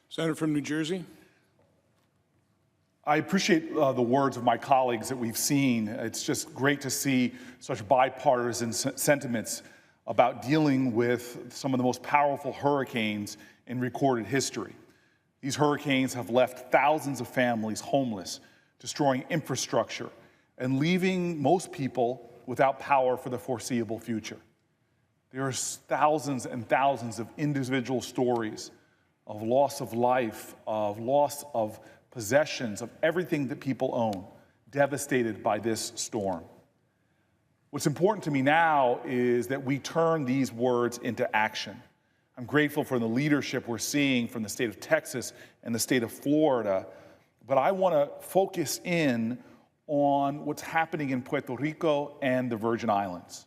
Senator from New Jersey. I appreciate the words of my colleagues that we've seen. It's just great to see such bipartisan sentiments about dealing with some of the most powerful hurricanes in recorded history. These hurricanes have left thousands of families homeless, destroying infrastructure, and leaving most people without power for the foreseeable future. There are thousands and thousands of individual stories of loss of life, of loss of possessions, of everything that people own, devastated by this storm. What's important to me now is that we turn these words into action. I'm grateful for the leadership we're seeing from the state of Texas and the state of Florida, but I want to focus in on what's happening in Puerto Rico and the Virgin Islands.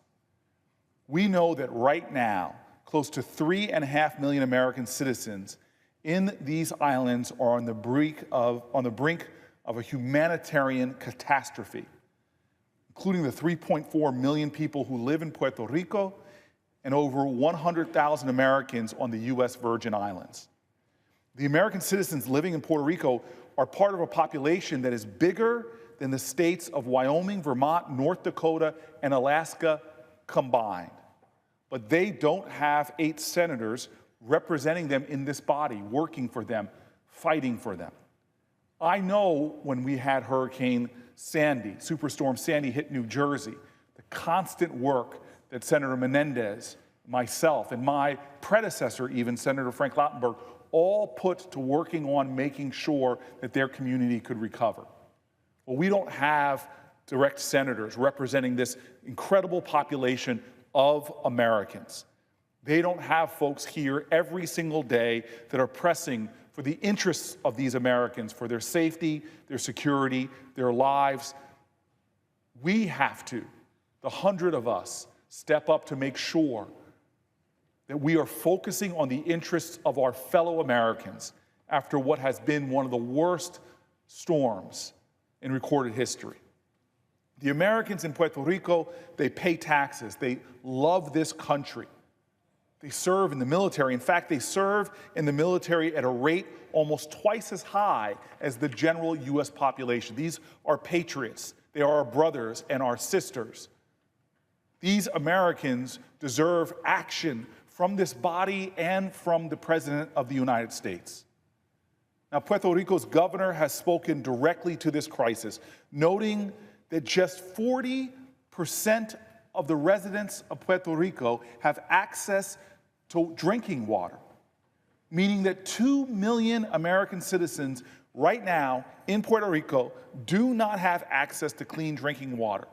We know that right now, close to 3.5 million American citizens in these islands are on the brink of a humanitarian catastrophe, including the 3.4 million people who live in Puerto Rico and over 100,000 Americans on the U.S. Virgin Islands. The American citizens living in Puerto Rico are part of a population that is bigger than the states of Wyoming, Vermont, North Dakota, and Alaska combined. But they don't have 8 senators representing them in this body, working for them, fighting for them. I know when we had Hurricane Sandy, Superstorm Sandy hit New Jersey, the constant work that Senator Menendez, myself, and my predecessor even, Senator Frank Lautenberg, all put to working on making sure that their community could recover. Well, we don't have direct senators representing this incredible population of Americans. They don't have folks here every single day that are pressing for the interests of these Americans, for their safety, their security, their lives. We have to, the 100 of us, step up to make sure that we are focusing on the interests of our fellow Americans after what has been one of the worst storms in recorded history. The Americans in Puerto Rico, they pay taxes. They love this country. They serve in the military. In fact, they serve in the military at a rate almost twice as high as the general U.S. population. These are patriots. They are our brothers and our sisters. These Americans deserve action from this body and from the President of the United States. Now, Puerto Rico's governor has spoken directly to this crisis, noting that just 40% of the residents of Puerto Rico have access to drinking water, meaning that 2 million American citizens right now in Puerto Rico do not have access to clean drinking water.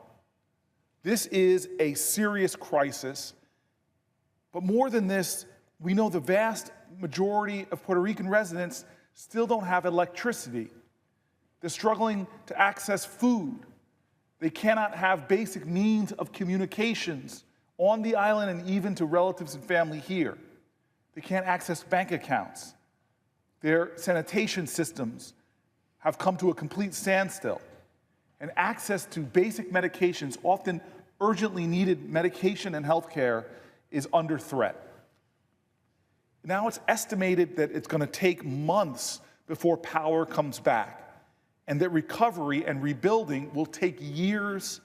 This is a serious crisis, but more than this, we know the vast majority of Puerto Rican residents still don't have electricity. They're struggling to access food. They cannot have basic means of communications on the island and even to relatives and family here. They can't access bank accounts. Their sanitation systems have come to a complete standstill. And access to basic medications, often urgently needed medication and health care, is under threat. Now it's estimated that it's going to take months before power comes back, and that recovery and rebuilding will take years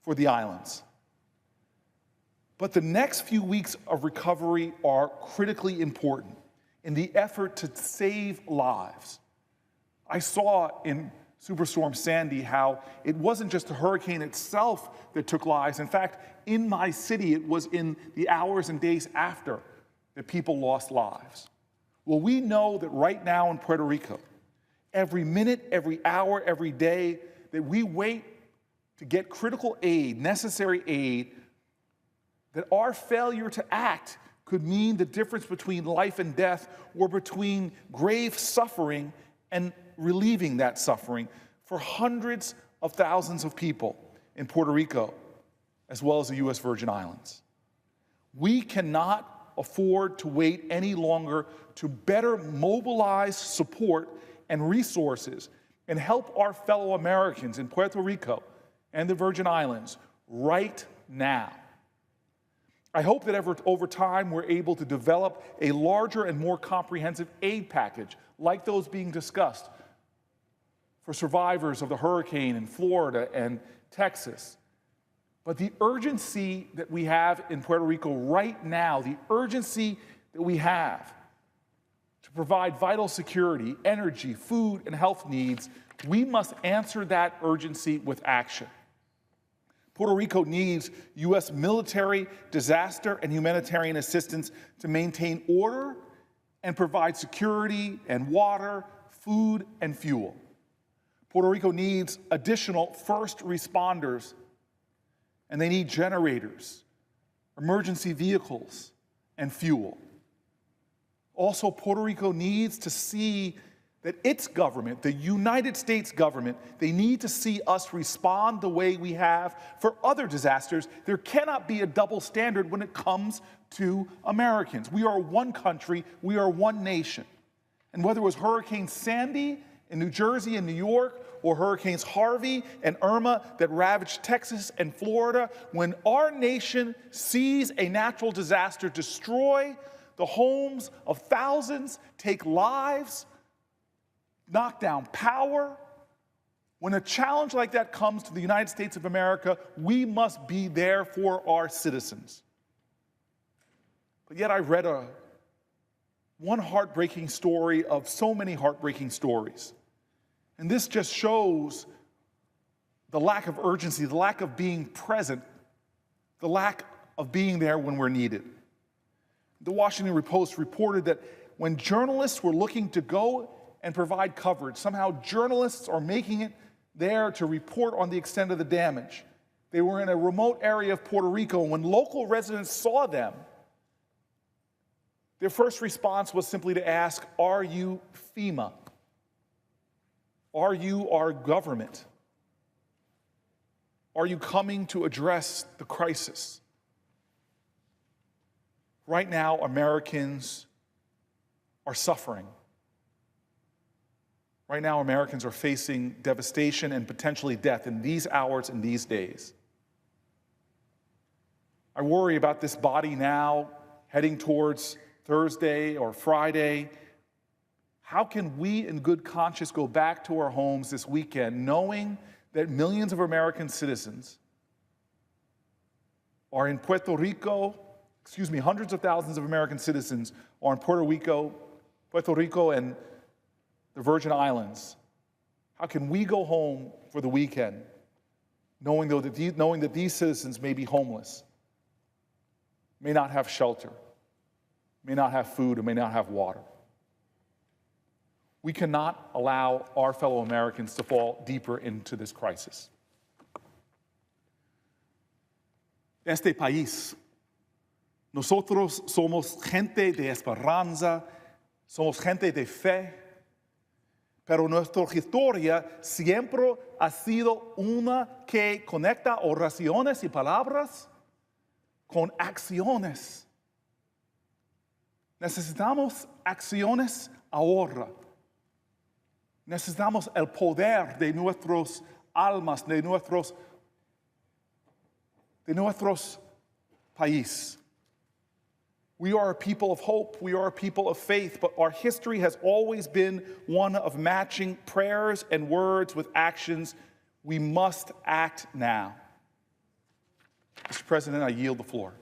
for the islands. But the next few weeks of recovery are critically important in the effort to save lives. I saw in Superstorm Sandy how it wasn't just the hurricane itself that took lives. In fact, in my city, it was in the hours and days after that people lost lives. Well, we know that right now in Puerto Rico, every minute, every hour, every day that we wait to get critical aid, necessary aid, that our failure to act could mean the difference between life and death or between grave suffering and relieving that suffering for hundreds of thousands of people in Puerto Rico, as well as the U.S. Virgin Islands. We cannot afford to wait any longer to better mobilize support and resources and help our fellow Americans in Puerto Rico and the Virgin Islands right now. I hope that over time we're able to develop a larger and more comprehensive aid package like those being discussed for survivors of the hurricane in Florida and Texas. But the urgency that we have in Puerto Rico right now, the urgency that we have to provide vital security, energy, food, and health needs, we must answer that urgency with action. Puerto Rico needs U.S. military, disaster, and humanitarian assistance to maintain order and provide security and water, food, and fuel. Puerto Rico needs additional first responders, and they need generators, emergency vehicles, and fuel. Also, Puerto Rico needs to see that its government, the United States government, they need to see us respond the way we have for other disasters. There cannot be a double standard when it comes to Americans. We are one country, we are one nation. And whether it was Hurricane Sandy in New Jersey and New York, or Hurricanes Harvey and Irma that ravaged Texas and Florida, when our nation sees a natural disaster destroy the homes of thousands, take lives, knock down power, when a challenge like that comes to the United States of America, we must be there for our citizens. But yet I read one heartbreaking story of so many heartbreaking stories. And this just shows the lack of urgency, the lack of being present, the lack of being there when we're needed. The Washington Post reported that when journalists were looking to go and provide coverage, somehow journalists are making it there to report on the extent of the damage. They were in a remote area of Puerto Rico, and when local residents saw them, their first response was simply to ask, "Are you FEMA? Are you our government? Are you coming to address the crisis?" Right now, Americans are suffering. Right now, Americans are facing devastation and potentially death in these hours and these days. I worry about this body now heading towards Thursday or Friday. How can we in good conscience go back to our homes this weekend knowing that millions of American citizens are in Puerto Rico, hundreds of thousands of American citizens are in Puerto Rico and the Virgin Islands? How can we go home for the weekend knowing that these citizens may be homeless, may not have shelter, may not have food, and may not have water? We cannot allow our fellow Americans to fall deeper into this crisis. Este país, nosotros somos gente de esperanza, somos gente de fe, pero nuestra historia siempre ha sido una que conecta oraciones y palabras con acciones. Necesitamos acciones ahora. Necesitamos el poder de nuestros almas, de nuestros país. We are a people of hope, we are a people of faith, but our history has always been one of matching prayers and words with actions. We must act now. Mr. President, I yield the floor.